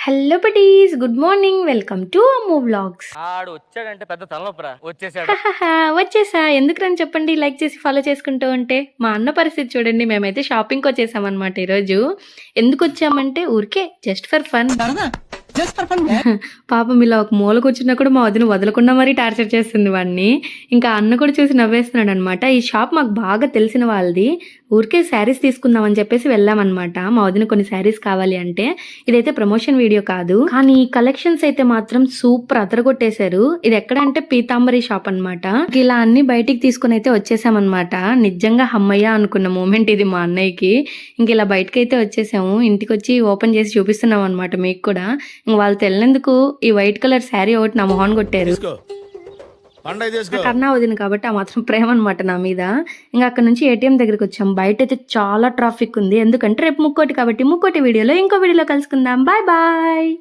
Hello buddies, good morning. Welcome to Ammu vlogs. ఆడు వచ్చాడంటే పెద్ద తలనొప్పరా వచ్చేసాడు. వచ్చేసా. ఎందుకు రని చెప్పండి, లైక్ చేసి ఫాలో చేసుకుంటూ ఉంటే. మా అన్న పరిస్థితి చూడండి, మేమైతే షాపింగ్కి వచ్చేసామన్నమాట ఈరోజు. ఎందుకు వచ్చామంటే ఊరికే జస్ట్ ఫర్ ఫన్. పాపం ఇలా ఒక మూల కూర్చున్నా కూడా మా వదిన వదలకుండా మరీ టార్చర్ చేస్తుంది వాడిని. ఇంకా అన్న కూడా చూసి నవ్వేస్తున్నాడు అనమాట. ఈ షాప్ మాకు బాగా తెలిసిన వాళ్ళది. ఊరికే శారీస్ తీసుకుందాం అని చెప్పేసి వెళ్ళామన్నమాట. మా వదిన కొన్ని శారీస్ కావాలి అంటే. ఇదైతే ప్రమోషన్ వీడియో కాదు, కానీ కలెక్షన్స్ అయితే మాత్రం సూపర్ అదరగొట్టేశారు. ఇది ఎక్కడ అంటే పీతాంబరి షాప్ అనమాట. ఇలా అన్ని బయటికి తీసుకుని అయితే వచ్చేసామన్నమాట. నిజంగా హమ్మయ్య అనుకున్న మూమెంట్ ఇది మా అన్నయ్యకి. ఇంక ఇలా బయటకి అయితే వచ్చేసాము. ఇంటికి వచ్చి ఓపెన్ చేసి చూపిస్తున్నాం అనమాట మీకు కూడా. వాళ్ళు తెల్లందుకు ఈ వైట్ కలర్ శారీ ఒకటి నా మొహన్ కొట్టారు. కన్నా వదిన కాబట్టి ఆ మాత్రం ప్రేమ అనమాట నా మీద. ఇంకా అక్కడ నుంచి ఏటీఎం దగ్గరికి వచ్చాం. బయట అయితే చాలా ట్రాఫిక్ ఉంది, ఎందుకంటే రేపు ముక్కోటి కాబట్టి. ముక్కోటి వీడియోలో ఇంకో వీడియోలో కలుసుకుందాం. Bye bye.